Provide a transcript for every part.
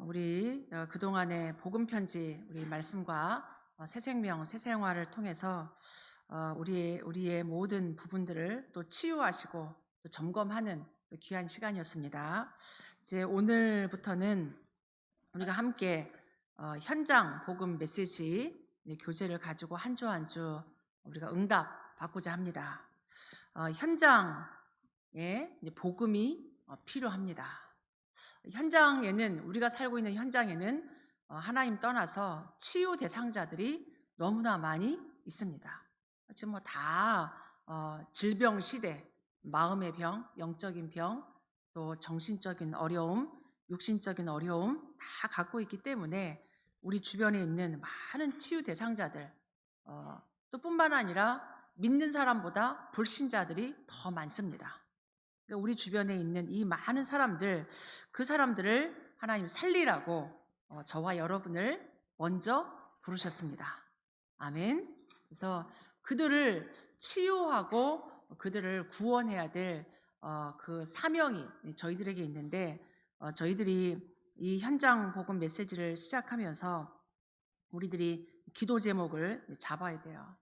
우리 그동안의 복음 편지, 우리 말씀과 새 생명, 새 생활을 통해서 우리의 모든 부분들을 또 치유하시고 또 점검하는 또 귀한 시간이었습니다. 이제 오늘부터는 우리가 함께 현장 복음 메시지 교재를 가지고 한 주 한 주 우리가 응답 받고자 합니다. 현장에 이제 복음이 필요합니다. 현장에는 우리가 살고 있는 현장에는 하나님 떠나서 치유 대상자들이 너무나 많이 있습니다. 지금 다 질병 시대, 마음의 병, 영적인 병, 또 정신적인 어려움, 육신적인 어려움 다 갖고 있기 때문에 우리 주변에 있는 많은 치유 대상자들, 또 뿐만 아니라 믿는 사람보다 불신자들이 더 많습니다. 그러니까 우리 주변에 있는 이 많은 사람들, 그 사람들을 하나님 살리라고 저와 여러분을 먼저 부르셨습니다. 아멘. 그래서 그들을 치유하고 그들을 구원해야 될 그 사명이 저희들에게 있는데, 저희들이 이 현장 복음 메시지를 시작하면서 우리들이 기도 제목을 잡아야 돼요.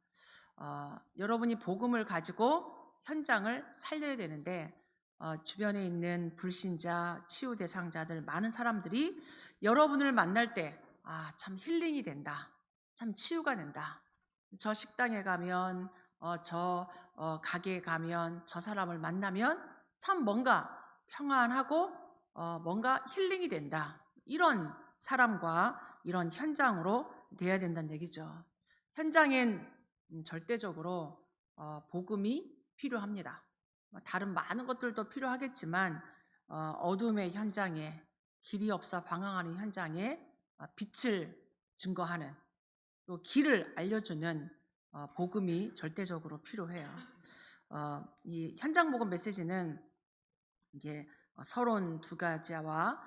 여러분이 복음을 가지고 현장을 살려야 되는데, 주변에 있는 불신자, 치유 대상자들 많은 사람들이 여러분을 만날 때 참 힐링이 된다, 참 치유가 된다. 저 식당에 가면, 저 가게에 가면, 저 사람을 만나면 참 뭔가 평안하고 뭔가 힐링이 된다. 이런 사람과 이런 현장으로 돼야 된다는 얘기죠. 현장엔 절대적으로 복음이 필요합니다. 다른 많은 것들도 필요하겠지만 어둠의 현장에, 길이 없어 방황하는 현장에 빛을 증거하는, 또 길을 알려주는 복음이 절대적으로 필요해요. 이 현장 복음 메시지는 이게 서론 두 가지와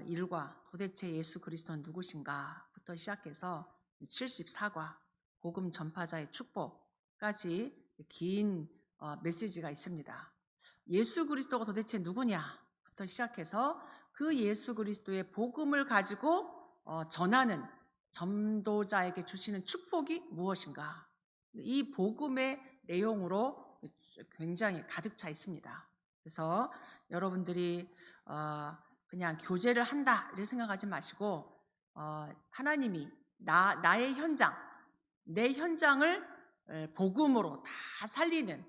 일과 도대체 예수 그리스도는 누구신가부터 시작해서 74과 복음 전파자의 축복까지 긴 메시지가 있습니다. 예수 그리스도가 도대체 누구냐부터 시작해서 그 예수 그리스도의 복음을 가지고 전하는 전도자에게 주시는 축복이 무엇인가, 이 복음의 내용으로 굉장히 가득 차 있습니다. 그래서 여러분들이 그냥 교제를 한다 이렇게 생각하지 마시고, 하나님이 나의 현장, 내 현장을 복음으로 다 살리는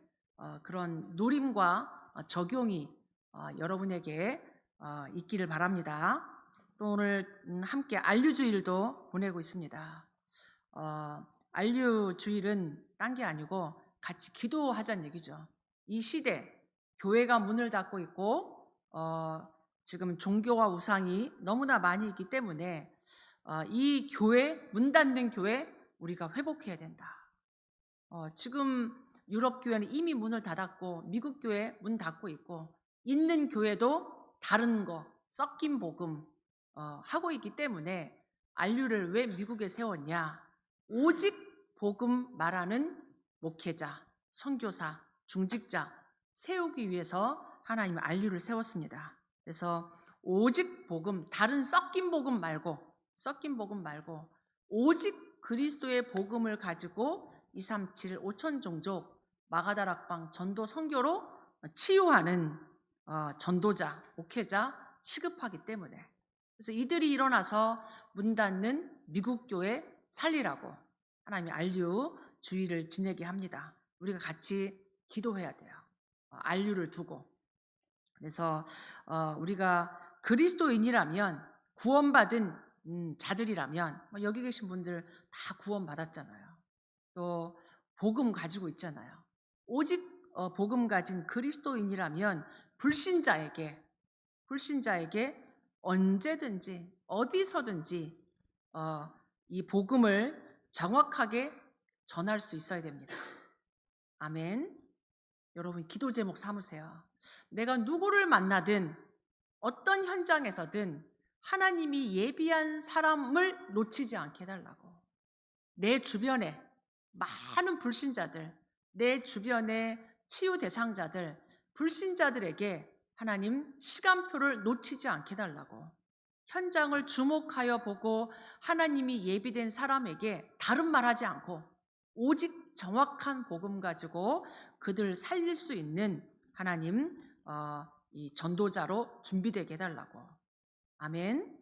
그런 누림과 적용이 여러분에게 있기를 바랍니다. 또 오늘 함께 안류주일도 보내고 있습니다. 안류주일은 딴 게 아니고 같이 기도하자는 얘기죠. 이 시대 교회가 문을 닫고 있고 지금 종교와 우상이 너무나 많이 있기 때문에 이 교회, 문 닫는 교회 우리가 회복해야 된다. 지금 유럽 교회는 이미 문을 닫았고 미국 교회 문 닫고 있고, 있는 교회도 다른 거 섞인 복음 하고 있기 때문에 안류를 왜 미국에 세웠냐? 오직 복음 말하는 목회자, 선교사, 중직자 세우기 위해서 하나님 안류를 세웠습니다. 그래서 오직 복음, 다른 섞인 복음 말고 오직 그리스도의 복음을 가지고 237 5천 종족 마가다락방 전도 선교로 치유하는 전도자, 목회자 시급하기 때문에, 그래서 이들이 일어나서 문 닫는 미국 교회 살리라고 하나님이 안류 주의를 지내게 합니다. 우리가 같이 기도해야 돼요. 안류를 두고. 그래서 우리가 그리스도인이라면, 구원받은 자들이라면, 여기 계신 분들 다 구원받았잖아요. 또 복음 가지고 있잖아요. 오직 복음 가진 그리스도인이라면 불신자에게 언제든지 어디서든지 이 복음을 정확하게 전할 수 있어야 됩니다. 아멘. 여러분 기도 제목 삼으세요. 내가 누구를 만나든 어떤 현장에서든 하나님이 예비한 사람을 놓치지 않게 해달라고. 내 주변에 많은 불신자들, 내 주변의 치유 대상자들, 불신자들에게 하나님 시간표를 놓치지 않게 해달라고. 현장을 주목하여 보고 하나님이 예비된 사람에게 다른 말 하지 않고 오직 정확한 복음 가지고 그들 살릴 수 있는 하나님 이 전도자로 준비되게 해달라고. 아멘.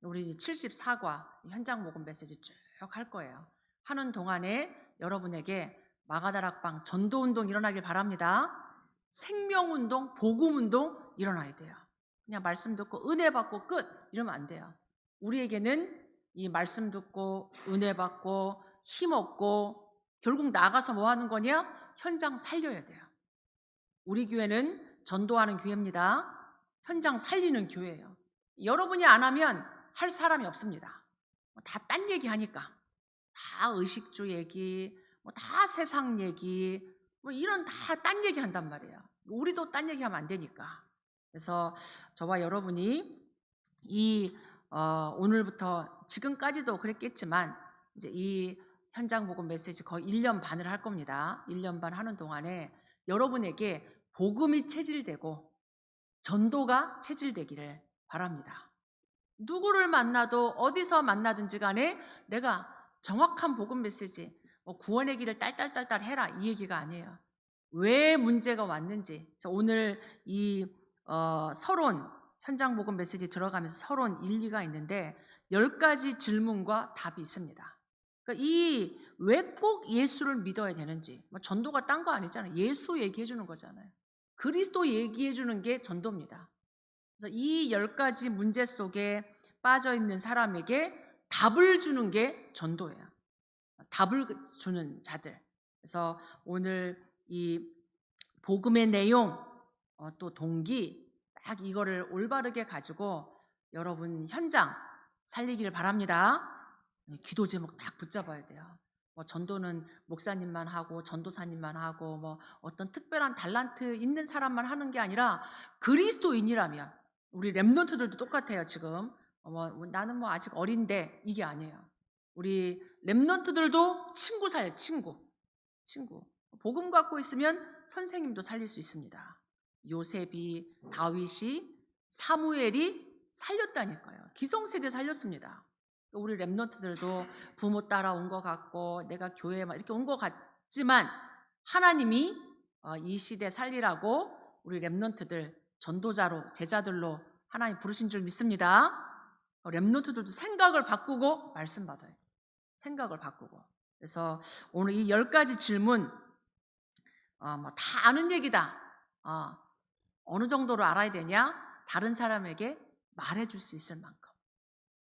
우리 74과 현장 복음 메시지 쭉 할 거예요. 하는 동안에 여러분에게 마가다락방 전도운동 일어나길 바랍니다. 생명운동, 복음운동 일어나야 돼요. 그냥 말씀 듣고 은혜 받고 끝 이러면 안 돼요. 우리에게는 이 말씀 듣고 은혜 받고 힘 얻고 결국 나가서 뭐 하는 거냐? 현장 살려야 돼요. 우리 교회는 전도하는 교회입니다. 현장 살리는 교회예요. 여러분이 안 하면 할 사람이 없습니다. 다 딴 얘기 하니까. 다 의식주 얘기, 다 세상 얘기, 이런 다 딴 얘기 한단 말이에요. 우리도 딴 얘기 하면 안 되니까. 그래서 저와 여러분이 오늘부터 지금까지도 그랬겠지만 이제 이 현장 복음 메시지 거의 1년 반을 할 겁니다. 1년 반 하는 동안에 여러분에게 복음이 체질되고 전도가 체질되기를 바랍니다. 누구를 만나도 어디서 만나든지 간에 내가 정확한 복음 메시지, 구원의 길을 딸딸딸딸 해라 이 얘기가 아니에요. 왜 문제가 왔는지. 그래서 오늘 이 서론, 현장 복음 메시지 들어가면서 서론 1, 2가 있는데 10가지 질문과 답이 있습니다. 그러니까 이 왜 꼭 예수를 믿어야 되는지, 전도가 딴 거 아니잖아요. 예수 얘기해 주는 거잖아요. 그리스도 얘기해 주는 게 전도입니다. 그래서 이 10가지 문제 속에 빠져 있는 사람에게 답을 주는 게 전도예요. 답을 주는 자들. 그래서 오늘 이 복음의 내용, 또 동기, 딱 이거를 올바르게 가지고 여러분 현장 살리기를 바랍니다. 기도 제목 딱 붙잡아야 돼요. 전도는 목사님만 하고 전도사님만 하고 어떤 특별한 달란트 있는 사람만 하는 게 아니라 그리스도인이라면 우리 렘넌트들도 똑같아요. 지금 나는 아직 어린데 이게 아니에요. 우리 렘넌트들도 친구 살려 친구 복음 갖고 있으면 선생님도 살릴 수 있습니다. 요셉이, 다윗이, 사무엘이 살렸다니까요. 기성세대 살렸습니다. 우리 렘넌트들도 부모 따라 온 것 같고 내가 교회에 이렇게 온 것 같지만 하나님이 이 시대 살리라고 우리 렘넌트들 전도자로 제자들로 하나님 부르신 줄 믿습니다. 렘넌트들도 생각을 바꾸고 말씀 받아요. 생각을 바꾸고. 그래서 오늘 이 10가지 질문 다 아는 얘기다. 어느 정도로 알아야 되냐? 다른 사람에게 말해줄 수 있을 만큼,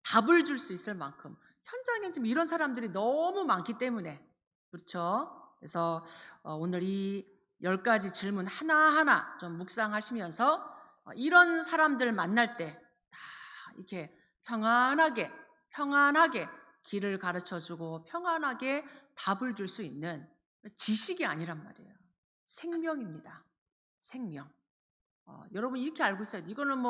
답을 줄 수 있을 만큼. 현장에 지금 이런 사람들이 너무 많기 때문에. 그렇죠? 그래서 오늘 이 10가지 질문 하나하나 좀 묵상하시면서 이런 사람들 만날 때 다 이렇게 평안하게 길을 가르쳐주고 평안하게 답을 줄 수 있는 지식이 아니란 말이에요. 생명입니다. 생명. 여러분 이렇게 알고 있어요. 이거는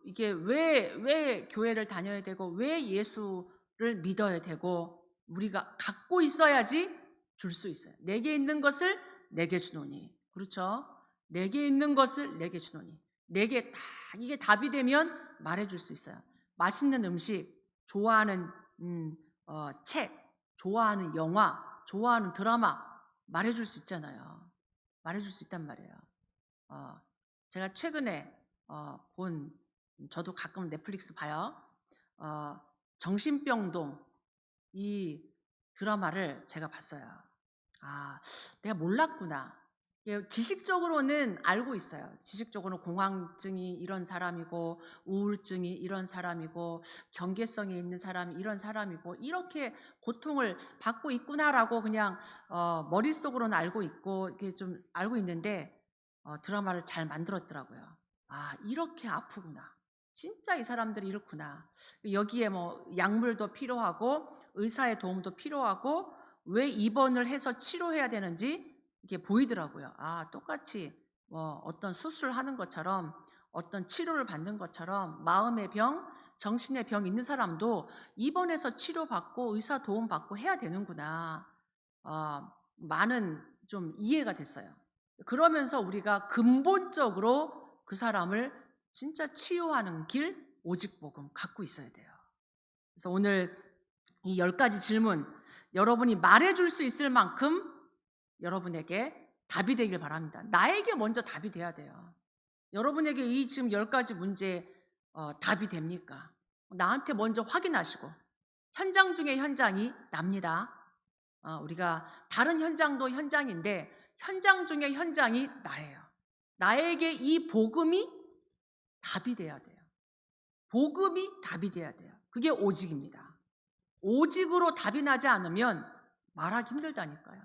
이게 왜 교회를 다녀야 되고 왜 예수를 믿어야 되고 우리가 갖고 있어야지 줄 수 있어요. 내게 있는 것을 내게 주노니. 그렇죠? 내게 있는 것을 내게 주노니. 내게 다 이게 답이 되면 말해줄 수 있어요. 맛있는 음식, 좋아하는 책, 좋아하는 영화, 좋아하는 드라마 말해줄 수 있잖아요. 말해줄 수 있단 말이에요. 제가 최근에 저도 가끔 넷플릭스 봐요. 정신병동 이 드라마를 제가 봤어요. 내가 몰랐구나. 지식적으로는 알고 있어요. 지식적으로는 공황증이 이런 사람이고 우울증이 이런 사람이고 경계성이 있는 사람이 이런 사람이고 이렇게 고통을 받고 있구나라고 그냥 머릿속으로는 알고 있고 이렇게 좀 알고 있는데 드라마를 잘 만들었더라고요. 이렇게 아프구나. 진짜 이 사람들이 이렇구나. 여기에 약물도 필요하고 의사의 도움도 필요하고 왜 입원을 해서 치료해야 되는지 이게 보이더라고요. 똑같이 어떤 수술을 하는 것처럼 어떤 치료를 받는 것처럼 마음의 병, 정신의 병 있는 사람도 입원해서 치료받고 의사 도움 받고 해야 되는구나. 많은 좀 이해가 됐어요. 그러면서 우리가 근본적으로 그 사람을 진짜 치유하는 길, 오직 복음 갖고 있어야 돼요. 그래서 오늘 이 10가지 질문 여러분이 말해줄 수 있을 만큼 여러분에게 답이 되길 바랍니다. 나에게 먼저 답이 돼야 돼요. 여러분에게 이 지금 10가지 문제 답이 됩니까? 나한테 먼저 확인하시고 현장 중에 현장이 납니다. 우리가 다른 현장도 현장인데 현장 중에 현장이 나예요. 나에게 이 복음이 답이 돼야 돼요. 복음이 답이 돼야 돼요. 그게 오직입니다. 오직으로 답이 나지 않으면 말하기 힘들다니까요.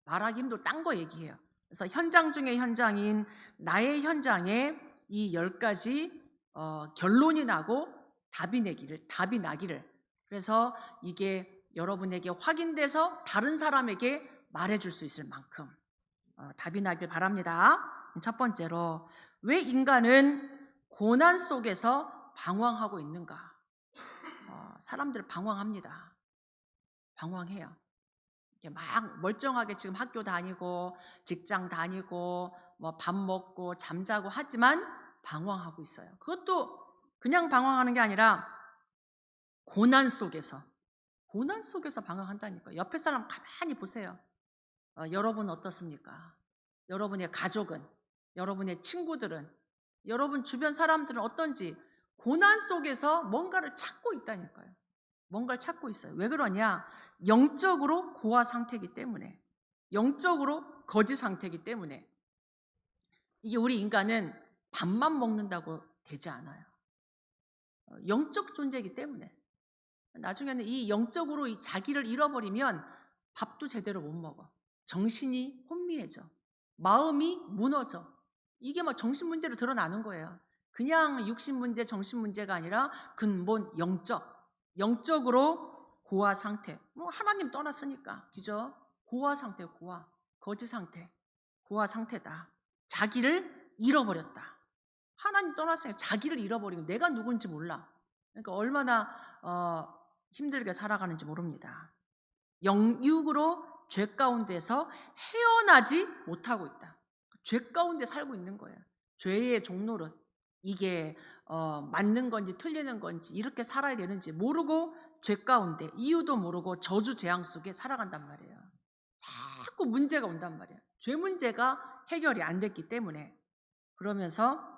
말하기 힘들고 딴 거 얘기해요. 그래서 현장 중에 현장인 나의 현장에 이 10가지 결론이 나고 답이 나기를. 그래서 이게 여러분에게 확인돼서 다른 사람에게 말해줄 수 있을 만큼 답이 나길 바랍니다. 첫 번째로, 왜 인간은 고난 속에서 방황하고 있는가? 사람들 방황합니다. 방황해요. 막 멀쩡하게 지금 학교 다니고 직장 다니고 뭐 밥 먹고 잠자고 하지만 방황하고 있어요. 그것도 그냥 방황하는 게 아니라 고난 속에서 방황한다니까요. 옆에 사람 가만히 보세요. 여러분 어떻습니까? 여러분의 가족은, 여러분의 친구들은, 여러분 주변 사람들은 어떤지 고난 속에서 뭔가를 찾고 있다니까요. 뭔가를 찾고 있어요. 왜 그러냐? 영적으로 고아 상태이기 때문에, 영적으로 거지 상태이기 때문에. 이게 우리 인간은 밥만 먹는다고 되지 않아요. 영적 존재이기 때문에. 나중에는 이 영적으로 이 자기를 잃어버리면 밥도 제대로 못 먹어. 정신이 혼미해져. 마음이 무너져. 이게 막 정신 문제로 드러나는 거예요. 그냥 육신 문제, 정신 문제가 아니라 근본 영적으로 고아 상태. 뭐 하나님 떠났으니까, 그죠? 고아 상태, 거지 상태, 고아 상태다. 자기를 잃어버렸다. 하나님 떠났으니까 자기를 잃어버리고 내가 누군지 몰라. 그러니까 얼마나 힘들게 살아가는지 모릅니다. 영육으로 죄 가운데서 헤어나지 못하고 있다. 죄 가운데 살고 있는 거예요. 죄의 종노릇, 이게 맞는 건지 틀리는 건지 이렇게 살아야 되는지 모르고 죄 가운데 이유도 모르고 저주 재앙 속에 살아간단 말이에요. 자꾸 문제가 온단 말이에요. 죄 문제가 해결이 안 됐기 때문에. 그러면서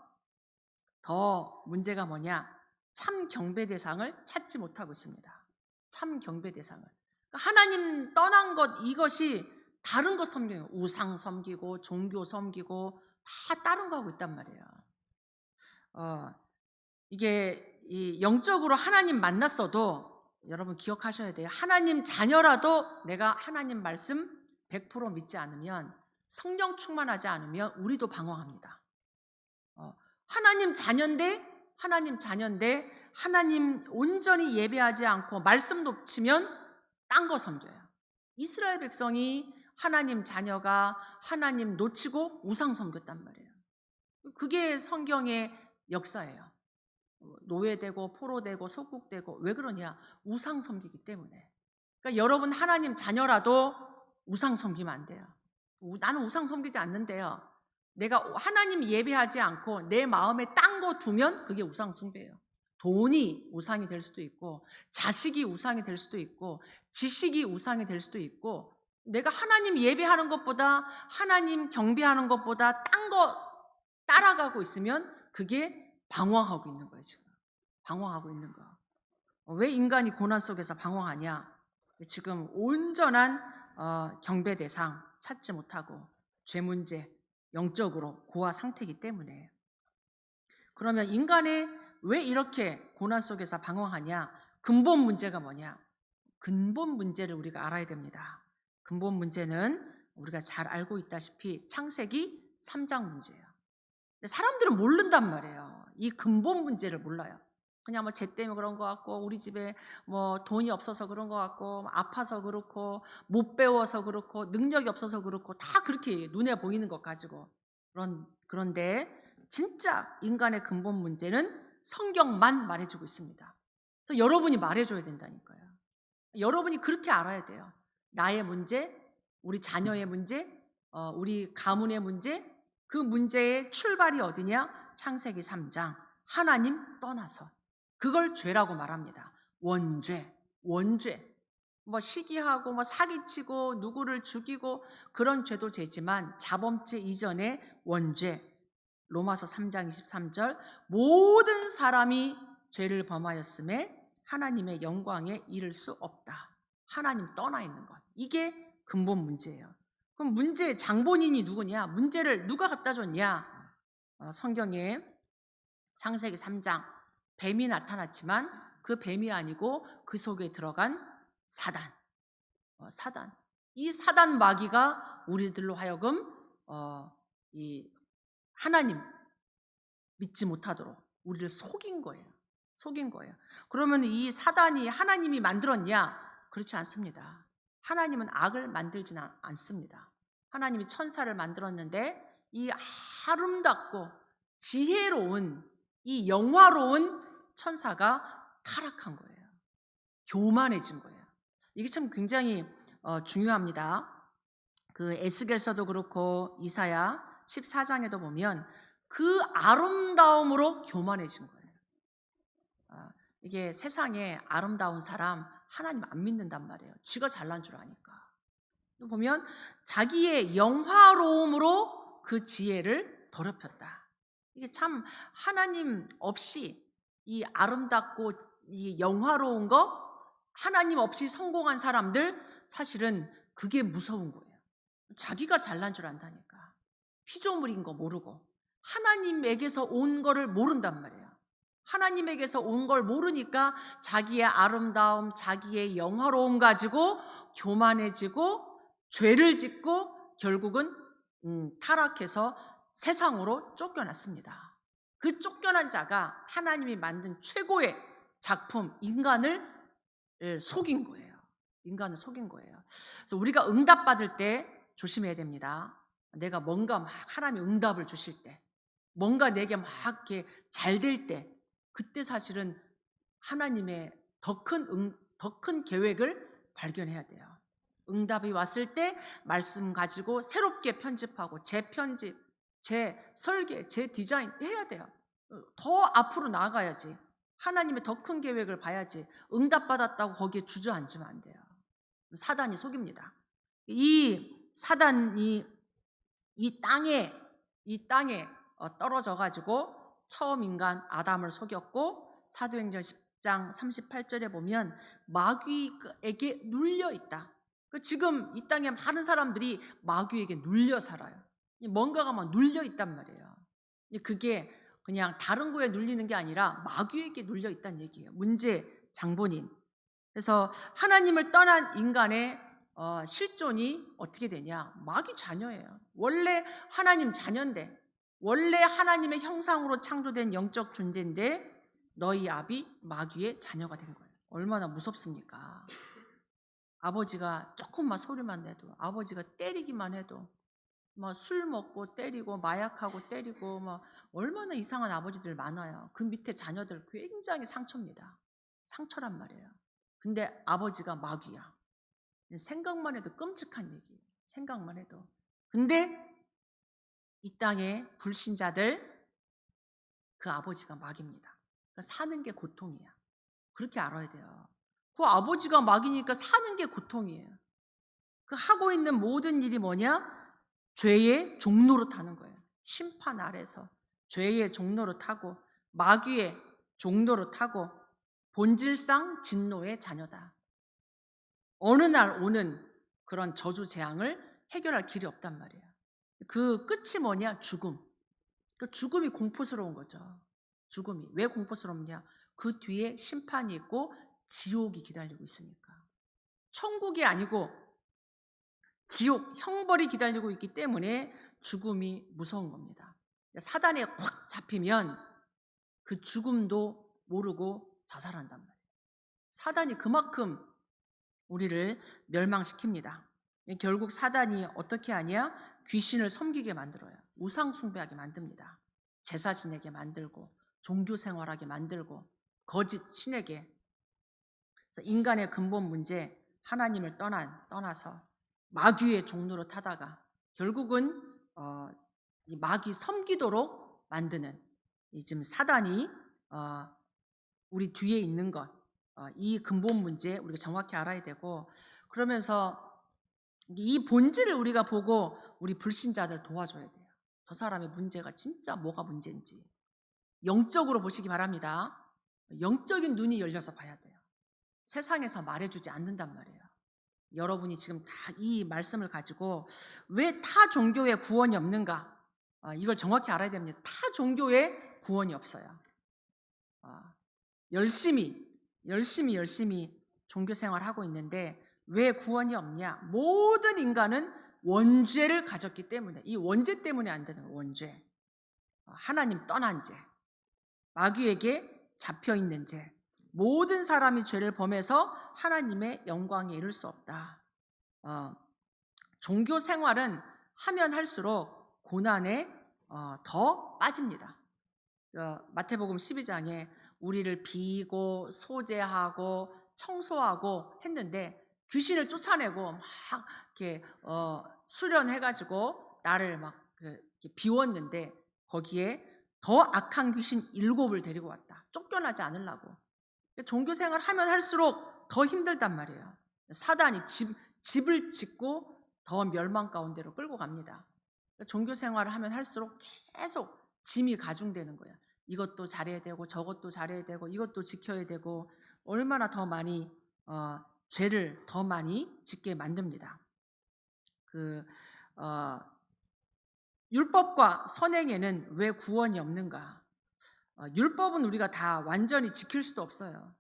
더 문제가 뭐냐? 참 경배 대상을 찾지 못하고 있습니다. 참 경배 대상을. 하나님 떠난 것, 이것이 다른 것 섬기고, 우상 섬기고 종교 섬기고 다 다른 거 하고 있단 말이에요. 이게 영적으로 하나님 만났어도 여러분 기억하셔야 돼요. 하나님 자녀라도 내가 하나님 말씀 100% 믿지 않으면, 성령 충만하지 않으면 우리도 방황합니다. 하나님 자녀인데 하나님 온전히 예배하지 않고 말씀 놓치면 딴 거 섬겨요. 이스라엘 백성이 하나님 자녀가 하나님 놓치고 우상 섬겼단 말이에요. 그게 성경의 역사예요. 노예되고 포로되고 속국되고. 왜 그러냐? 우상 섬기기 때문에. 그러니까 여러분 하나님 자녀라도 우상 섬기면 안 돼요. 나는 우상 섬기지 않는데요. 내가 하나님 예배하지 않고 내 마음에 딴 거 두면 그게 우상 숭배예요. 돈이 우상이 될 수도 있고, 자식이 우상이 될 수도 있고, 지식이 우상이 될 수도 있고, 내가 하나님 예배하는 것보다, 하나님 경배하는 것보다 딴 거 따라가고 있으면 그게 방황하고 있는 거예요. 지금 방황하고 있는 거. 왜 인간이 고난 속에서 방황하냐? 지금 온전한 경배 대상 찾지 못하고 죄 문제, 영적으로 고아 상태이기 때문에. 그러면 인간이 왜 이렇게 고난 속에서 방황하냐? 근본 문제가 뭐냐? 근본 문제를 우리가 알아야 됩니다. 근본 문제는 우리가 잘 알고 있다시피 창세기 3장 문제예요. 사람들은 모른단 말이에요. 이 근본 문제를 몰라요. 그냥 뭐 쟤 때문에 그런 것 같고, 우리 집에 뭐 돈이 없어서 그런 것 같고, 아파서 그렇고, 못 배워서 그렇고, 능력이 없어서 그렇고, 다 그렇게 눈에 보이는 것 가지고. 그런데 진짜 인간의 근본 문제는 성경만 말해주고 있습니다. 그래서 여러분이 말해줘야 된다니까요. 여러분이 그렇게 알아야 돼요. 나의 문제, 우리 자녀의 문제, 우리 가문의 문제, 그 문제의 출발이 어디냐? 창세기 3장. 하나님 떠나서. 그걸 죄라고 말합니다. 원죄. 뭐 시기하고 뭐 사기치고 누구를 죽이고 그런 죄도 죄지만 자범죄 이전에 원죄. 로마서 3장 23절 모든 사람이 죄를 범하였음에 하나님의 영광에 이를 수 없다. 하나님 떠나 있는 것. 이게 근본 문제예요. 그럼 문제의 장본인이 누구냐? 문제를 누가 갖다 줬냐? 성경에 창세기 3장 뱀이 나타났지만 그 뱀이 아니고 그 속에 들어간 사단. 이 사단 마귀가 우리들로 하여금 이 하나님 믿지 못하도록 우리를 속인 거예요. 그러면 이 사단이 하나님이 만들었냐? 그렇지 않습니다. 하나님은 악을 만들지는 않습니다. 하나님이 천사를 만들었는데 이 아름답고 지혜로운 이 영화로운 천사가 타락한 거예요. 교만해진 거예요. 이게 참 굉장히 중요합니다. 그 에스겔서도 그렇고 이사야 14장에도 보면 그 아름다움으로 교만해진 거예요. 이게 세상에 아름다운 사람 하나님 안 믿는단 말이에요. 쥐가 잘난 줄 아니까. 보면 자기의 영화로움으로 그 지혜를 더럽혔다. 이게 참 하나님 없이 이 아름답고 이 영화로운 거 하나님 없이 성공한 사람들 사실은 그게 무서운 거예요. 자기가 잘난 줄 안다니까. 피조물인 거 모르고 하나님에게서 온 거를 모른단 말이에요. 하나님에게서 온 걸 모르니까 자기의 아름다움, 자기의 영화로움 가지고 교만해지고 죄를 짓고 결국은 타락해서 세상으로 쫓겨났습니다. 그 쫓겨난 자가 하나님이 만든 최고의 작품 인간을 속인 거예요. 그래서 우리가 응답받을 때 조심해야 됩니다. 내가 뭔가 막 하나님이 응답을 주실 때, 뭔가 내게 막 이렇게 잘 될 때, 그때 사실은 하나님의 더 큰 계획을 발견해야 돼요. 응답이 왔을 때 말씀 가지고 새롭게 편집하고 재편집, 재설계, 재디자인 해야 돼요. 더 앞으로 나아가야지. 하나님의 더 큰 계획을 봐야지. 응답받았다고 거기에 주저앉으면 안 돼요. 사단이 속입니다. 이 사단이 이 땅에 떨어져 가지고 처음 인간 아담을 속였고 사도행전 10장 38절에 보면 마귀에게 눌려 있다. 지금 이 땅에 많은 사람들이 마귀에게 눌려 살아요. 뭔가가 막 눌려 있단 말이에요. 그게 그냥 다른 거에 눌리는 게 아니라 마귀에게 눌려 있다는 얘기예요. 문제 장본인. 그래서 하나님을 떠난 인간의 실존이 어떻게 되냐? 마귀 자녀예요. 원래 하나님 자녀인데, 원래 하나님의 형상으로 창조된 영적 존재인데 너희 아비 마귀의 자녀가 된 거예요. 얼마나 무섭습니까? 아버지가 조금만 소리만 내도, 아버지가 때리기만 해도 술 먹고 때리고 마약하고 때리고 얼마나 이상한 아버지들 많아요. 그 밑에 자녀들 굉장히 상처란 말이에요. 근데 아버지가 마귀야. 생각만 해도 끔찍한 얘기예요. 생각만 해도. 근데 이 땅의 불신자들 그 아버지가 마귀입니다. 그러니까 사는 게 고통이야. 그렇게 알아야 돼요. 그 아버지가 마귀니까 사는 게 고통이에요. 그 하고 있는 모든 일이 뭐냐? 죄의 종로로 타는 거예요. 심판 아래서 죄의 종로로 타고 마귀의 종로로 타고 본질상 진노의 자녀다. 어느 날 오는 그런 저주 재앙을 해결할 길이 없단 말이에요. 그 끝이 뭐냐? 죽음. 그 죽음이 공포스러운 거죠. 죽음이. 왜 공포스럽냐? 그 뒤에 심판이 있고 지옥이 기다리고 있으니까. 천국이 아니고 지옥, 형벌이 기다리고 있기 때문에 죽음이 무서운 겁니다. 사단에 확 잡히면 그 죽음도 모르고 자살한단 말이에요. 사단이 그만큼 우리를 멸망시킵니다. 결국 사단이 어떻게 하냐? 귀신을 섬기게 만들어요. 우상 숭배하게 만듭니다. 제사 지내게 만들고 종교 생활하게 만들고 거짓 신에게. 그래서 인간의 근본 문제, 하나님을 떠나서 마귀의 종로로 타다가 결국은 이 마귀 섬기도록 만드는 지금 사단이 우리 뒤에 있는 것, 이 근본 문제 우리가 정확히 알아야 되고, 그러면서 이 본질을 우리가 보고 우리 불신자들 도와줘야 돼요. 저 사람의 문제가 진짜 뭐가 문제인지 영적으로 보시기 바랍니다. 영적인 눈이 열려서 봐야 돼요. 세상에서 말해주지 않는단 말이에요. 여러분이 지금 다 이 말씀을 가지고 왜 타 종교에 구원이 없는가, 이걸 정확히 알아야 됩니다. 타 종교에 구원이 없어요. 열심히 종교 생활하고 있는데 왜 구원이 없냐? 모든 인간은 원죄를 가졌기 때문에, 이 원죄 때문에 안 되는 거예요. 원죄, 하나님 떠난 죄, 마귀에게 잡혀있는 죄, 모든 사람이 죄를 범해서 하나님의 영광에 이를 수 없다. 종교 생활은 하면 할수록 고난에 더 빠집니다. 마태복음 12장에 우리를 비고 소재하고 청소하고 했는데 귀신을 쫓아내고 막 이렇게 수련해가지고 나를 막 이렇게 비웠는데 거기에 더 악한 귀신 7을 데리고 왔다. 쫓겨나지 않으려고. 종교 생활 하면 할수록 더 힘들단 말이에요. 사단이 집을 짓고 더 멸망 가운데로 끌고 갑니다. 종교 생활을 하면 할수록 계속 짐이 가중되는 거예요. 이것도 잘해야 되고 저것도 잘해야 되고 이것도 지켜야 되고, 얼마나 더 많이 죄를 더 많이 짓게 만듭니다. 율법과 선행에는 왜 구원이 없는가? 율법은 우리가 다 완전히 지킬 수도 없어요.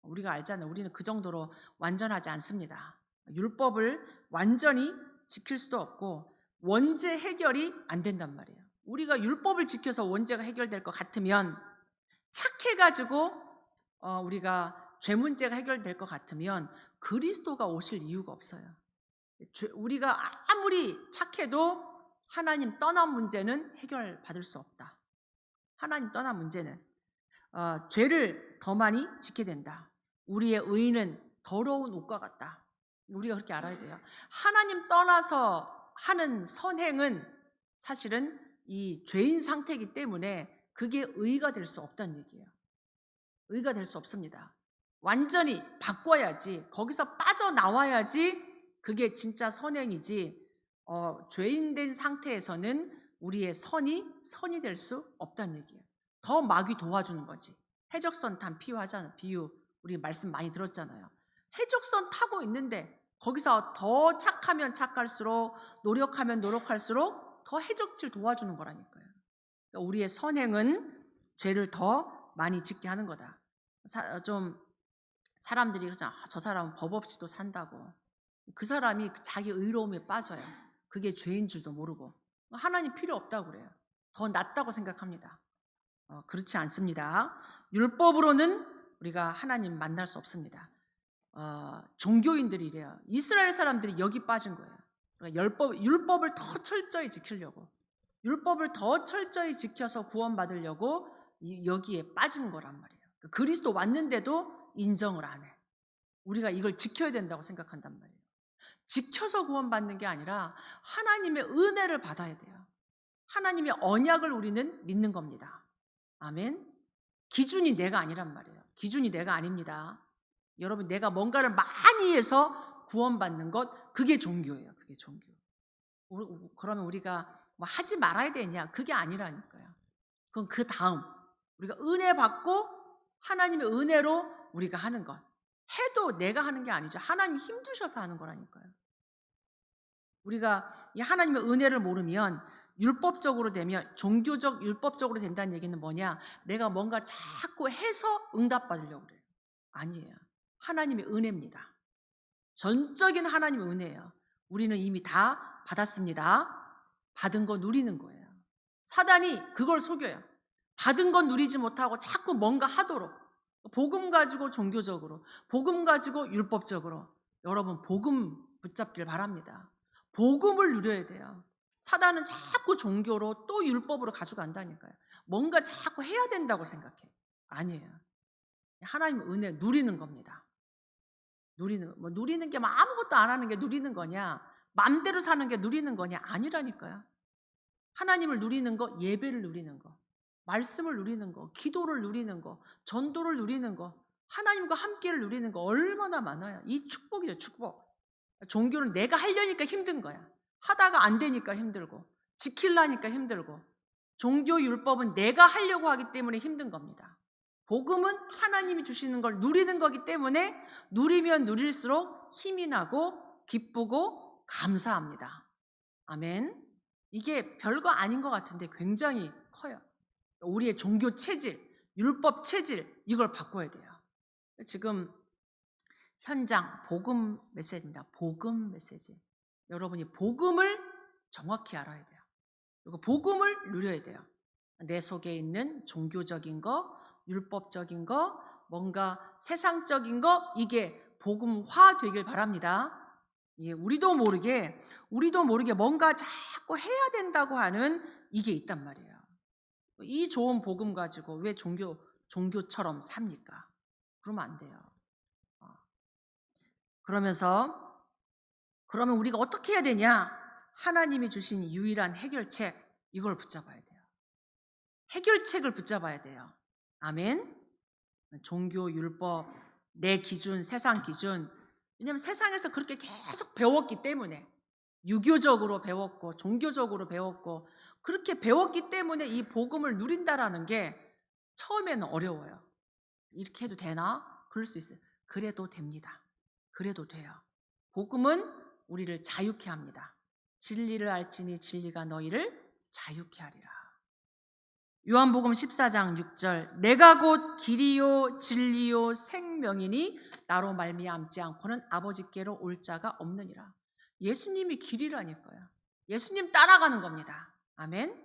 우리가 알잖아요. 우리는 그 정도로 완전하지 않습니다. 율법을 완전히 지킬 수도 없고 원죄 해결이 안 된단 말이에요. 우리가 율법을 지켜서 원죄가 해결될 것 같으면, 착해가지고 우리가 죄 문제가 해결될 것 같으면 그리스도가 오실 이유가 없어요. 우리가 아무리 착해도 하나님 떠난 문제는 해결받을 수 없다. 하나님 떠난 문제는 죄를 더 많이 짓게 된다. 우리의 의는 더러운 옷과 같다. 우리가 그렇게 알아야 돼요. 하나님 떠나서 하는 선행은 사실은 이 죄인 상태이기 때문에 그게 의가 될 수 없다는 얘기예요. 의가 될 수 없습니다. 완전히 바꿔야지, 거기서 빠져나와야지 그게 진짜 선행이지, 죄인 된 상태에서는 우리의 선이 될 수 없다는 얘기예요. 더 마귀 도와주는 거지. 해적선 탄 비유 우리 말씀 많이 들었잖아요. 해적선 타고 있는데 거기서 더 착하면 착할수록, 노력하면 노력할수록 더 해적질 도와주는 거라니까요. 그러니까 우리의 선행은 죄를 더 많이 짓게 하는 거다. 좀 사람들이 그러잖아. 저 사람은 법 없이도 산다고. 그 사람이 자기 의로움에 빠져요. 그게 죄인 줄도 모르고 하나님 필요 없다고 그래요. 더 낫다고 생각합니다. 그렇지 않습니다. 율법으로는 우리가 하나님 만날 수 없습니다. 종교인들이 이래요. 이스라엘 사람들이 여기 빠진 거예요. 그러니까 율법을 더 철저히 지키려고, 율법을 더 철저히 지켜서 구원받으려고 여기에 빠진 거란 말이에요. 그리스도 왔는데도 인정을 안 해. 우리가 이걸 지켜야 된다고 생각한단 말이에요. 지켜서 구원받는 게 아니라 하나님의 은혜를 받아야 돼요. 하나님의 언약을 우리는 믿는 겁니다. 아멘. 기준이 내가 아니란 말이에요. 기준이 내가 아닙니다. 여러분, 내가 뭔가를 많이 해서 구원받는 것, 그게 종교예요. 그게 종교. 그러면 우리가 뭐 하지 말아야 되냐? 그게 아니라니까요. 그건 그 다음 우리가 은혜 받고 하나님의 은혜로 우리가 하는 것, 해도 내가 하는 게 아니죠. 하나님이 힘주셔서 하는 거라니까요. 우리가 이 하나님의 은혜를 모르면 율법적으로 되면, 종교적 율법적으로 된다는 얘기는 뭐냐? 내가 뭔가 자꾸 해서 응답받으려고 그래요. 아니에요. 하나님의 은혜입니다. 전적인 하나님의 은혜예요. 우리는 이미 다 받았습니다. 받은 거 누리는 거예요. 사단이 그걸 속여요. 받은 건 누리지 못하고 자꾸 뭔가 하도록, 복음 가지고 종교적으로, 복음 가지고 율법적으로. 여러분, 복음 붙잡길 바랍니다. 복음을 누려야 돼요. 사단은 자꾸 종교로 또 율법으로 가져간다니까요. 뭔가 자꾸 해야 된다고 생각해. 아니에요. 하나님의 은혜 누리는 겁니다. 누리는 게 뭐 아무것도 안 하는 게 누리는 거냐? 맘대로 사는 게 누리는 거냐? 아니라니까요. 하나님을 누리는 거, 예배를 누리는 거. 말씀을 누리는 거, 기도를 누리는 거, 전도를 누리는 거, 하나님과 함께를 누리는 거 얼마나 많아요. 이 축복이죠, 축복. 종교는 내가 하려니까 힘든 거야. 하다가 안 되니까 힘들고, 지키려니까 힘들고, 종교 율법은 내가 하려고 하기 때문에 힘든 겁니다. 복음은 하나님이 주시는 걸 누리는 거기 때문에 누리면 누릴수록 힘이 나고 기쁘고 감사합니다. 아멘. 이게 별거 아닌 것 같은데 굉장히 커요. 우리의 종교 체질, 율법 체질, 이걸 바꿔야 돼요. 지금 현장 복음 메시지입니다. 복음 메시지. 여러분이 복음을 정확히 알아야 돼요. 그리고 복음을 누려야 돼요. 내 속에 있는 종교적인 거, 율법적인 거, 뭔가 세상적인 거, 이게 복음화 되길 바랍니다. 예, 우리도 모르게 뭔가 자꾸 해야 된다고 하는 이게 있단 말이에요. 이 좋은 복음 가지고 왜 종교처럼 삽니까? 그러면 안 돼요. 그러면 우리가 어떻게 해야 되냐? 하나님이 주신 유일한 해결책, 이걸 붙잡아야 돼요. 해결책을 붙잡아야 돼요. 아멘. 종교, 율법, 내 기준, 세상 기준. 왜냐하면 세상에서 그렇게 계속 배웠기 때문에, 유교적으로 배웠고 종교적으로 배웠고 그렇게 배웠기 때문에 이 복음을 누린다라는 게 처음에는 어려워요. 이렇게 해도 되나? 그럴 수 있어요. 그래도 됩니다. 그래도 돼요. 복음은 우리를 자유케 합니다. 진리를 알지니 진리가 너희를 자유케 하리라. 요한복음 14장 6절, 내가 곧 길이요 진리요 생명이니 나로 말미암지 않고는 아버지께로 올 자가 없느니라. 예수님이 길이라니까요. 예수님 따라가는 겁니다. 아멘.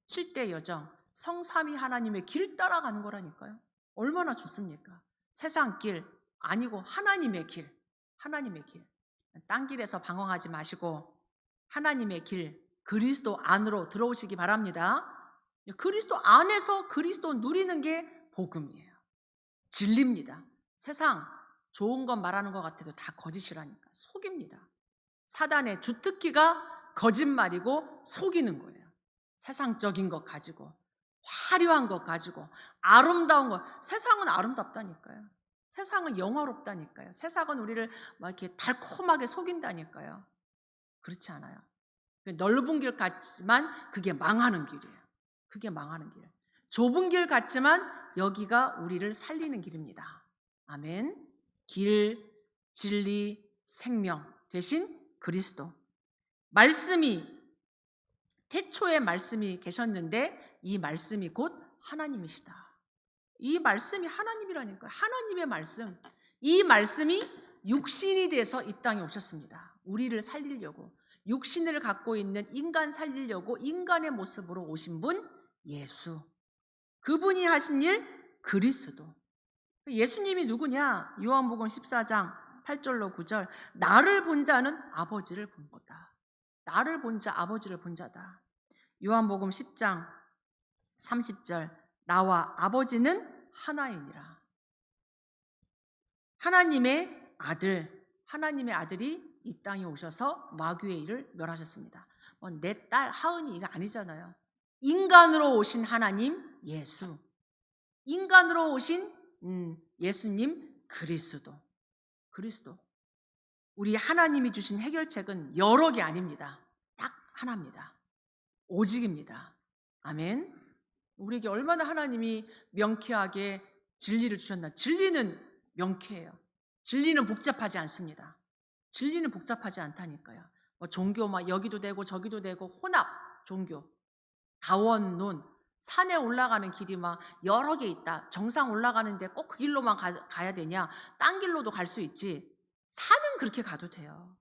7대 여정, 성삼위 하나님의 길 따라가는 거라니까요. 얼마나 좋습니까? 세상 길 아니고 하나님의 길, 하나님의 길. 딴 길에서 방황하지 마시고 하나님의 길, 그리스도 안으로 들어오시기 바랍니다. 그리스도 안에서 그리스도 누리는 게 복음이에요. 진리입니다. 세상 좋은 것 말하는 것 같아도 다 거짓이라니까. 속입니다. 사단의 주특기가 거짓말이고 속이는 거예요. 세상적인 것 가지고, 화려한 것 가지고, 아름다운 것. 세상은 아름답다니까요. 세상은 영화롭다니까요. 세상은 우리를 막 이렇게 달콤하게 속인다니까요. 그렇지 않아요. 넓은 길 같지만 그게 망하는 길이에요. 그게 망하는 길. 좁은 길 같지만 여기가 우리를 살리는 길입니다. 아멘. 길, 진리, 생명 대신 그리스도. 태초에 말씀이 계셨는데 이 말씀이 곧 하나님이시다. 이 말씀이 하나님이라니까요. 하나님의 말씀. 이 말씀이 육신이 돼서 이 땅에 오셨습니다. 우리를 살리려고. 육신을 갖고 있는 인간 살리려고 인간의 모습으로 오신 분 예수. 그분이 하신 일 그리스도. 예수님이 누구냐? 요한복음 14장 8절로 9절. 나를 본 자는 아버지를 본 거다. 나를 본 자 아버지를 본 자다. 요한복음 10장 30절. 나와 아버지는 하나이니라. 하나님의 아들이 이 땅에 오셔서 마귀의 일을 멸하셨습니다. 내 딸 하은이가 아니잖아요. 인간으로 오신 하나님 예수, 인간으로 오신 예수님 그리스도. 우리 하나님이 주신 해결책은 여러 개 아닙니다. 딱 하나입니다. 오직입니다. 아멘. 우리에게 얼마나 하나님이 명쾌하게 진리를 주셨나. 진리는 명쾌해요. 진리는 복잡하지 않습니다. 진리는 복잡하지 않다니까요. 종교 막 여기도 되고 저기도 되고 혼합 종교, 다원론, 산에 올라가는 길이 막 여러 개 있다. 정상 올라가는데 꼭 그 길로만 가야 되냐? 딴 길로도 갈 수 있지. 산은 그렇게 가도 돼요.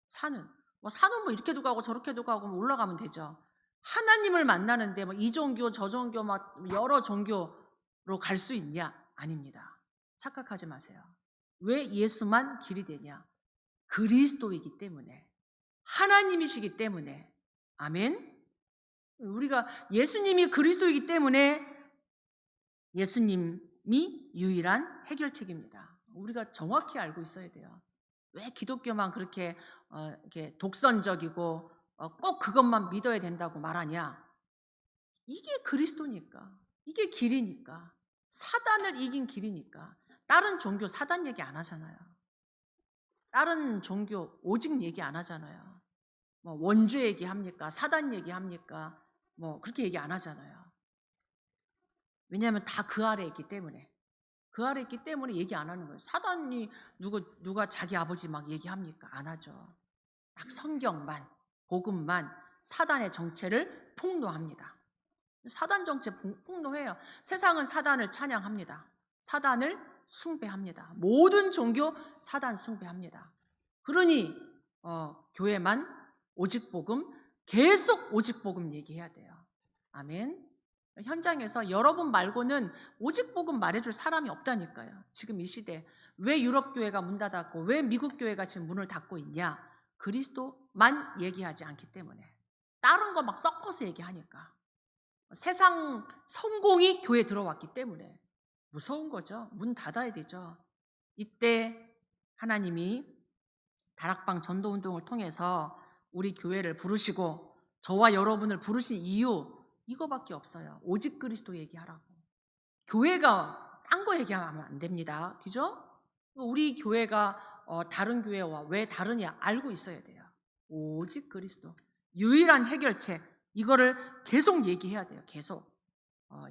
산은 뭐 이렇게도 가고 저렇게도 가고 올라가면 되죠. 하나님을 만나는데 이 종교 저 종교 막 여러 종교로 갈 수 있냐? 아닙니다. 착각하지 마세요. 왜 예수만 길이 되냐? 그리스도이기 때문에, 하나님이시기 때문에. 아멘. 우리가 예수님이 그리스도이기 때문에 예수님이 유일한 해결책입니다. 우리가 정확히 알고 있어야 돼요. 왜 기독교만 그렇게 이렇게 독선적이고 꼭 그것만 믿어야 된다고 말하냐? 이게 그리스도니까. 이게 길이니까. 사단을 이긴 길이니까. 다른 종교 사단 얘기 안 하잖아요. 다른 종교 오직 얘기 안 하잖아요. 뭐 원죄 얘기합니까? 사단 얘기합니까? 뭐 그렇게 얘기 안 하잖아요. 왜냐하면 다 그 아래에 있기 때문에. 그 아래에 있기 때문에 얘기 안 하는 거예요. 사단이 누가 자기 아버지 막 얘기합니까? 안 하죠. 딱 성경만, 복음만 사단의 정체를 폭로합니다. 사단 정체 폭로해요. 세상은 사단을 찬양합니다. 사단을 숭배합니다. 모든 종교 사단 숭배합니다. 그러니 교회만 오직 복음, 계속 오직 복음 얘기해야 돼요. 아멘. 현장에서 여러분 말고는 오직 복음 말해줄 사람이 없다니까요. 지금 이 시대 왜 유럽 교회가 문 닫았고 왜 미국 교회가 지금 문을 닫고 있냐? 그리스도만 얘기하지 않기 때문에. 다른 거 막 섞어서 얘기하니까. 세상 성공이 교회에 들어왔기 때문에 무서운 거죠. 문 닫아야 되죠. 이때 하나님이 다락방 전도운동을 통해서 우리 교회를 부르시고 저와 여러분을 부르신 이유 이거밖에 없어요. 오직 그리스도 얘기하라고. 교회가 딴 거 얘기하면 안 됩니다. 그죠? 우리 교회가 다른 교회와 왜 다르냐 알고 있어야 돼요. 오직 그리스도. 유일한 해결책. 이거를 계속 얘기해야 돼요. 계속.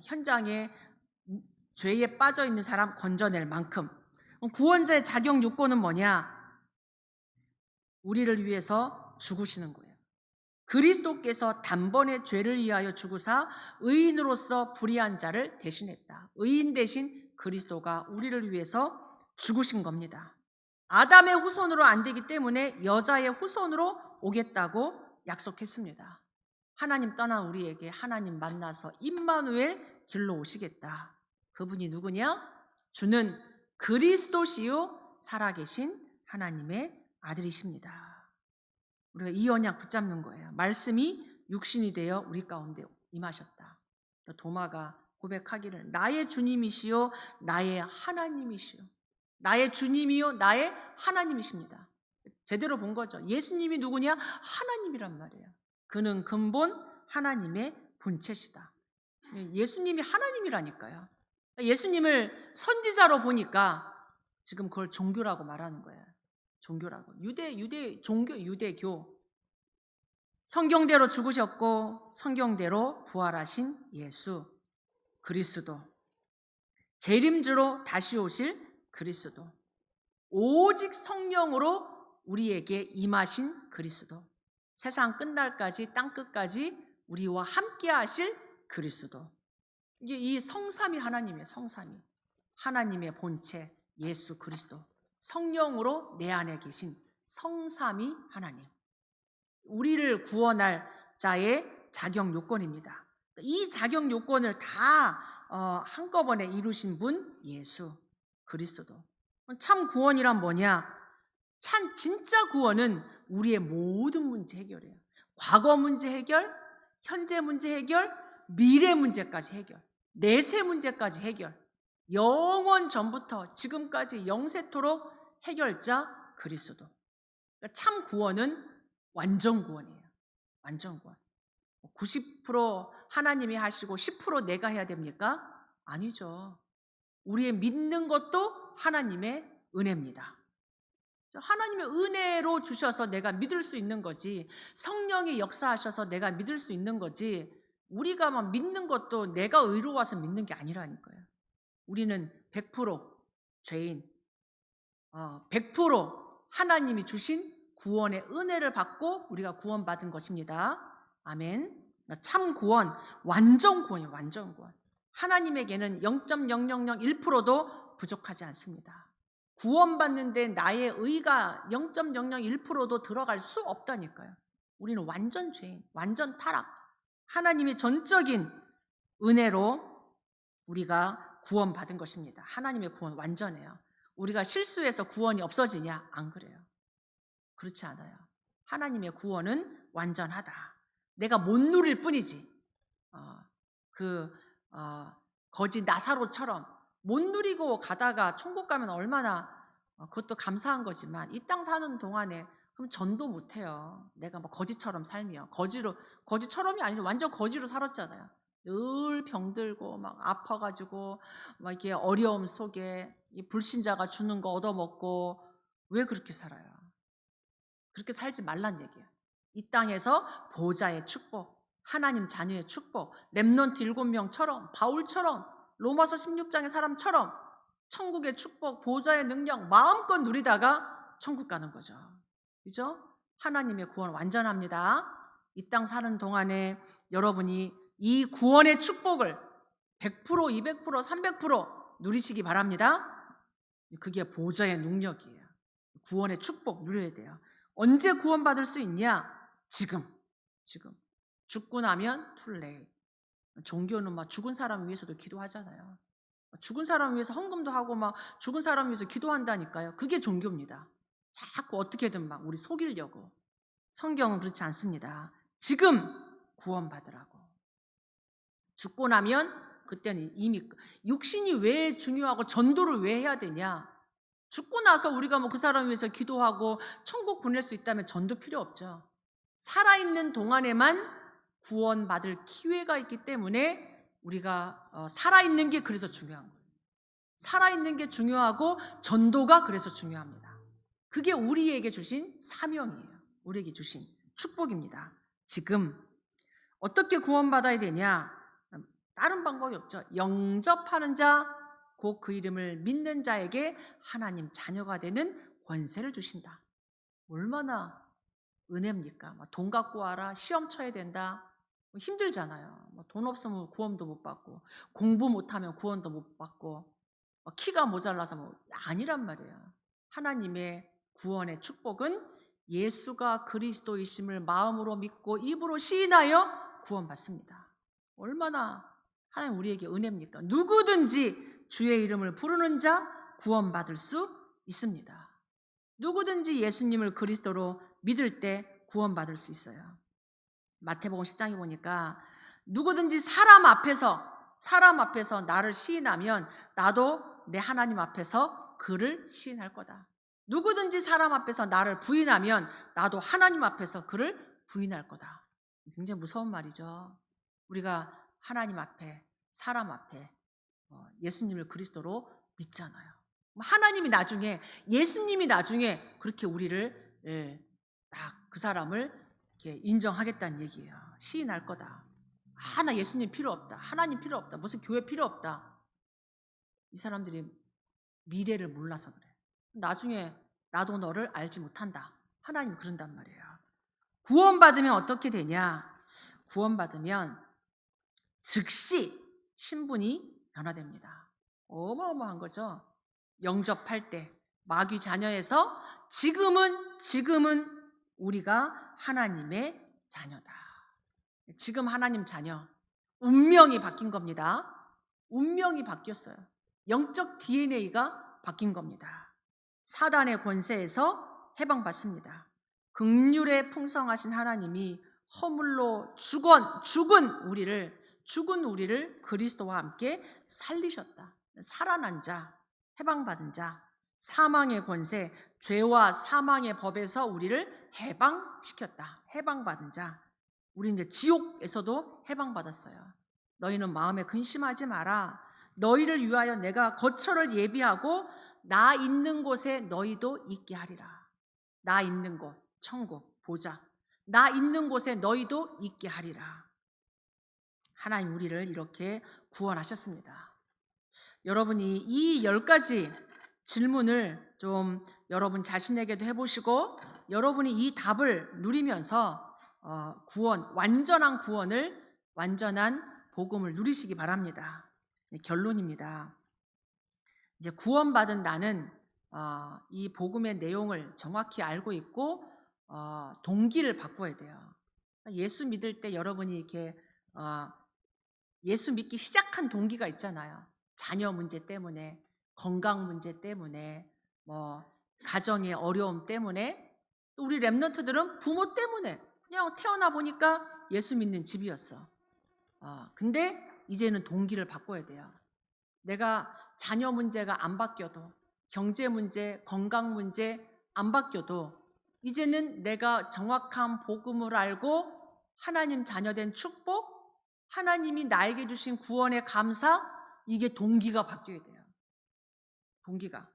현장에 죄에 빠져 있는 사람 건져낼 만큼. 구원자의 자격 요건은 뭐냐? 우리를 위해서 죽으시는 거예요. 그리스도께서 단번에 죄를 위하여 죽으사 의인으로서 불의한 자를 대신했다. 의인 대신 그리스도가 우리를 위해서 죽으신 겁니다. 아담의 후손으로 안 되기 때문에 여자의 후손으로 오겠다고 약속했습니다. 하나님 떠난 우리에게 하나님 만나서 임마누엘 길로 오시겠다. 그분이 누구냐? 주는 그리스도시요 살아계신 하나님의 아들이십니다. 우리가 이 언약 붙잡는 거예요. 말씀이 육신이 되어 우리 가운데 임하셨다. 도마가 고백하기를 나의 주님이시요 나의 하나님이시요 나의 주님이요 나의 하나님이십니다. 제대로 본 거죠. 예수님이 누구냐? 하나님이란 말이에요. 그는 근본 하나님의 본체시다. 예수님이 하나님이라니까요. 예수님을 선지자로 보니까 지금 그걸 종교라고 말하는 거예요. 종교라고. 유대교. 성경대로 죽으셨고 성경대로 부활하신 예수 그리스도. 재림주로 다시 오실 그리스도. 오직 성령으로 우리에게 임하신 그리스도. 세상 끝날까지 땅끝까지 우리와 함께 하실 그리스도. 이게 이 성삼위 하나님이에요. 성삼위. 하나님의 본체 예수 그리스도. 성령으로 내 안에 계신 성삼위 하나님. 우리를 구원할 자의 자격 요건입니다. 이 자격 요건을 다 한꺼번에 이루신 분 예수 그리스도. 참 구원이란 뭐냐? 참 진짜 구원은 우리의 모든 문제 해결이에요. 과거 문제 해결, 현재 문제 해결, 미래 문제까지 해결, 내세 문제까지 해결. 영원 전부터 지금까지 영세토록 해결자 그리스도. 그러니까 참 구원은 완전 구원이에요. 완전 구원. 90% 하나님이 하시고 10% 내가 해야 됩니까? 아니죠. 우리의 믿는 것도 하나님의 은혜입니다. 하나님의 은혜로 주셔서 내가 믿을 수 있는 거지, 성령이 역사하셔서 내가 믿을 수 있는 거지, 우리가 막 믿는 것도 내가 의로워서 믿는 게 아니라니까요. 우리는 100% 죄인, 100% 하나님이 주신 구원의 은혜를 받고 우리가 구원받은 것입니다. 아멘. 참 구원, 완전 구원이에요. 완전 구원. 하나님에게는 0.0001%도 부족하지 않습니다. 구원받는데 나의 의가 0.001%도 들어갈 수 없다니까요. 우리는 완전 죄인, 완전 타락. 하나님의 전적인 은혜로 우리가 구원받은 것입니다. 하나님의 구원 완전해요. 우리가 실수해서 구원이 없어지냐? 안 그래요. 그렇지 않아요. 하나님의 구원은 완전하다. 내가 못 누릴 뿐이지. 거지 나사로처럼 못 누리고 가다가 천국 가면 얼마나 그것도 감사한 거지만 이 땅 사는 동안에 그럼 전도 못 해요. 내가 뭐 거지처럼 살며 거지처럼이 아니죠. 완전 거지로 살았잖아요. 늘 병들고 막 아파가지고 막 이렇게 어려움 속에 이 불신자가 주는 거 얻어먹고 왜 그렇게 살아요? 그렇게 살지 말란 얘기예요. 이 땅에서 보좌의 축복, 하나님 자녀의 축복, 렘넌트 7명처럼 바울처럼 로마서 16장의 사람처럼 천국의 축복, 보좌의 능력 마음껏 누리다가 천국 가는 거죠. 그죠? 하나님의 구원 완전합니다. 이 땅 사는 동안에 여러분이 이 구원의 축복을 100%, 200%, 300% 누리시기 바랍니다. 그게 보좌의 능력이에요. 구원의 축복 누려야 돼요. 언제 구원받을 수 있냐? 지금. 죽고 나면 too late. 종교는 막 죽은 사람 위해서도 기도하잖아요. 죽은 사람 위해서 헌금도 하고 막 죽은 사람 위해서 기도한다니까요. 그게 종교입니다. 자꾸 어떻게든 막 우리 속이려고. 성경은 그렇지 않습니다. 지금 구원받으라고. 죽고 나면 그때는 이미 육신이 왜 중요하고 전도를 왜 해야 되냐? 죽고 나서 우리가 뭐 그 사람 위해서 기도하고 천국 보낼 수 있다면 전도 필요 없죠. 살아있는 동안에만 구원받을 기회가 있기 때문에 우리가 살아있는 게 그래서 중요한 거예요. 살아있는 게 중요하고 전도가 그래서 중요합니다. 그게 우리에게 주신 사명이에요. 우리에게 주신 축복입니다. 지금 어떻게 구원받아야 되냐? 다른 방법이 없죠. 영접하는 자, 곧 그 이름을 믿는 자에게 하나님 자녀가 되는 권세를 주신다. 얼마나 은혜입니까? 돈 갖고 와라, 시험 쳐야 된다. 힘들잖아요. 돈 없으면 구원도 못 받고, 공부 못하면 구원도 못 받고, 키가 모자라서 아니란 말이에요. 하나님의 구원의 축복은 예수가 그리스도이심을 마음으로 믿고 입으로 시인하여 구원받습니다. 얼마나 하나님 우리에게 은혜입니까? 누구든지 주의 이름을 부르는 자 구원받을 수 있습니다. 누구든지 예수님을 그리스도로 믿을 때 구원받을 수 있어요. 마태복음 10장에 보니까 누구든지 사람 앞에서 나를 시인하면 나도 내 하나님 앞에서 그를 시인할 거다. 누구든지 사람 앞에서 나를 부인하면 나도 하나님 앞에서 그를 부인할 거다. 굉장히 무서운 말이죠. 우리가 하나님 앞에, 사람 앞에 예수님을 그리스도로 믿잖아요. 예수님이 나중에 그렇게 우리를 딱 그 사람을 이렇게 인정하겠다는 얘기예요. 시인할 거다. 나 예수님 필요 없다. 하나님 필요 없다. 무슨 교회 필요 없다. 이 사람들이 미래를 몰라서 그래. 나중에 나도 너를 알지 못한다. 하나님 그런단 말이에요. 구원받으면 어떻게 되냐? 구원받으면 즉시 신분이 변화됩니다. 어마어마한 거죠. 영접할 때 마귀 자녀에서 지금은 우리가 하나님의 자녀다. 지금 하나님 자녀. 운명이 바뀐 겁니다. 운명이 바뀌었어요. 영적 DNA가 바뀐 겁니다. 사단의 권세에서 해방받습니다. 긍휼에 풍성하신 하나님이 허물로 죽은 우리를 그리스도와 함께 살리셨다. 살아난 자, 해방받은 자, 사망의 권세, 죄와 사망의 법에서 우리를 해방시켰다. 해방받은 자. 우리 이제 지옥에서도 해방받았어요. 너희는 마음에 근심하지 마라. 너희를 위하여 내가 거처를 예비하고 나 있는 곳에 너희도 있게 하리라. 나 있는 곳, 천국, 보좌. 나 있는 곳에 너희도 있게 하리라. 하나님 우리를 이렇게 구원하셨습니다. 여러분이 이 10가지 질문을 좀 여러분 자신에게도 해보시고 여러분이 이 답을 누리면서 완전한 구원을, 완전한 복음을 누리시기 바랍니다. 결론입니다. 이제 구원받은 나는 이 복음의 내용을 정확히 알고 있고 동기를 바꿔야 돼요. 예수 믿을 때 여러분이 이렇게 예수 믿기 시작한 동기가 있잖아요. 자녀 문제 때문에, 건강 문제 때문에, 가정의 어려움 때문에, 또 우리 렘넌트들은 부모 때문에 그냥 태어나 보니까 예수 믿는 집이었어. 근데 이제는 동기를 바꿔야 돼요. 내가 자녀 문제가 안 바뀌어도, 경제 문제, 건강 문제 안 바뀌어도 이제는 내가 정확한 복음을 알고 하나님 자녀된 축복, 하나님이 나에게 주신 구원의 감사, 이게 동기가 바뀌어야 돼요. 동기가.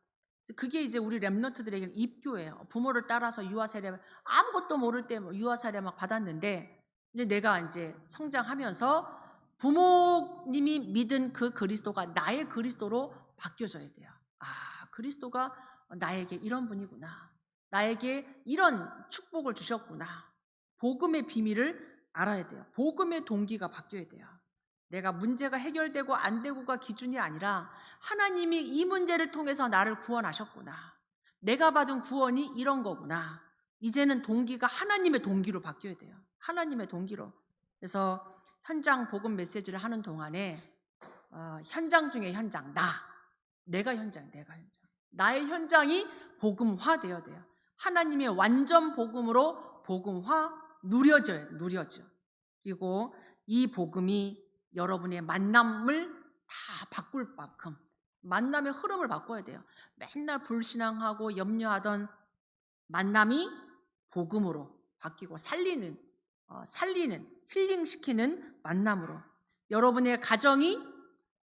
그게 이제 우리 렘넌트들에게는 입교예요. 부모를 따라서 유아세례, 아무것도 모를 때 유아세례 막 받았는데, 이제 내가 이제 성장하면서 부모님이 믿은 그 그리스도가 나의 그리스도로 바뀌어져야 돼요. 아, 그리스도가 나에게 이런 분이구나. 나에게 이런 축복을 주셨구나. 복음의 비밀을 알아야 돼요. 복음의 동기가 바뀌어야 돼요. 내가 문제가 해결되고 안 되고가 기준이 아니라 하나님이 이 문제를 통해서 나를 구원하셨구나. 내가 받은 구원이 이런 거구나. 이제는 동기가 하나님의 동기로 바뀌어야 돼요. 하나님의 동기로. 그래서 현장 복음 메시지를 하는 동안에 현장 중에 현장, 내가 현장. 나의 현장이 복음화 되어야 돼요. 하나님의 완전 복음으로 복음화 누려져. 그리고 이 복음이 여러분의 만남을 다 바꿀 만큼 만남의 흐름을 바꿔야 돼요. 맨날 불신앙하고 염려하던 만남이 복음으로 바뀌고 살리는 힐링시키는 만남으로 여러분의 가정이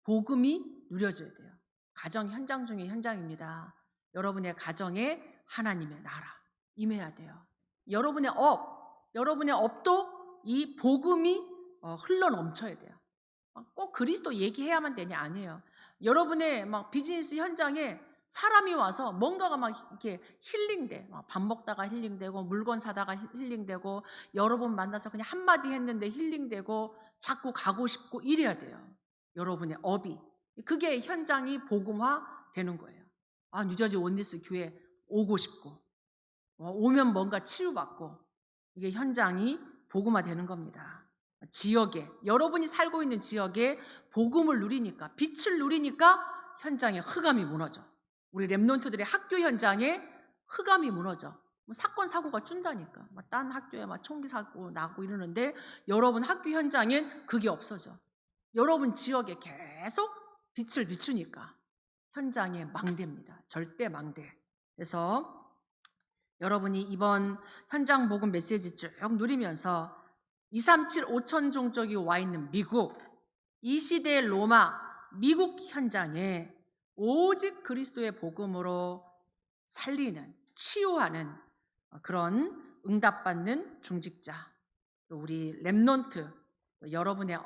복음이 누려져야 돼요. 가정 현장 중에 현장입니다. 여러분의 가정에 하나님의 나라 임해야 돼요. 여러분의 업도 이 복음이 흘러 넘쳐야 돼요. 꼭 그리스도 얘기해야만 되냐? 아니에요. 여러분의 막 비즈니스 현장에 사람이 와서 뭔가가 막 이렇게 힐링돼. 밥 먹다가 힐링되고 물건 사다가 힐링되고 여러 번 만나서 그냥 한마디 했는데 힐링되고 자꾸 가고 싶고 이래야 돼요. 여러분의 업이. 그게 현장이 복음화 되는 거예요. 아, 뉴저지 원리스 교회 오고 싶고 오면 뭔가 치유받고 이게 현장이 복음화 되는 겁니다. 지역에 여러분이 살고 있는 지역에 복음을 누리니까 빛을 누리니까 현장에 흑암이 무너져. 우리 렘넌트들의 학교 현장에 흑암이 무너져. 사건 사고가 준다니까. 딴 학교에 막 총기 사고 나고 이러는데 여러분 학교 현장엔 그게 없어져. 여러분 지역에 계속 빛을 비추니까 현장에 망대입니다. 절대 망대. 그래서 여러분이 이번 현장 복음 메시지 쭉 누리면서 237 5천 종족이 와 있는 미국, 이 시대의 로마, 미국 현장에 오직 그리스도의 복음으로 살리는, 치유하는 그런 응답받는 중직자, 또 우리 렘넌트, 여러분의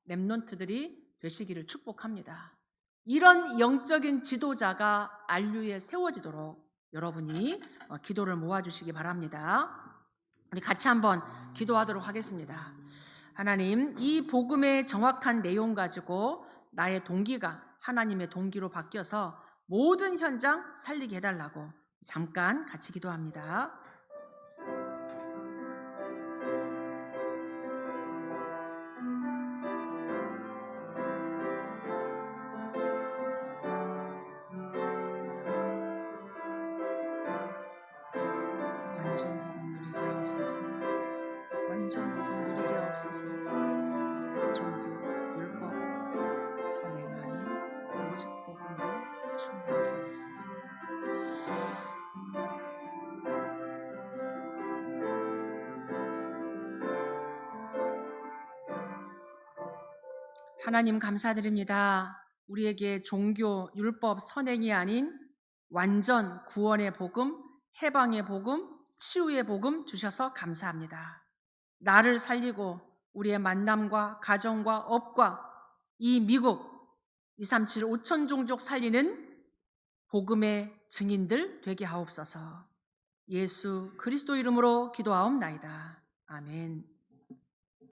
렘넌트들이 되시기를 축복합니다. 이런 영적인 지도자가 안류에 세워지도록 여러분이 기도를 모아주시기 바랍니다. 우리 같이 한번 기도하도록 하겠습니다. 하나님, 이 복음의 정확한 내용 가지고 나의 동기가 하나님의 동기로 바뀌어서 모든 현장 살리게 해달라고 잠깐 같이 기도합니다. 완전 복음 누리게 하옵소서. 완전 복음 누리게 하옵소서. 종교, 율법, 선행 아닌 오직 복음으로 충만하게 하옵소서. 하나님 감사드립니다. 우리에게 종교, 율법, 선행이 아닌 완전 구원의 복음, 해방의 복음, 치유의 복음 주셔서 감사합니다. 나를 살리고 우리의 만남과 가정과 업과 이 미국 237 5천 종족 살리는 복음의 증인들 되게 하옵소서. 예수 그리스도 이름으로 기도하옵나이다. 아멘.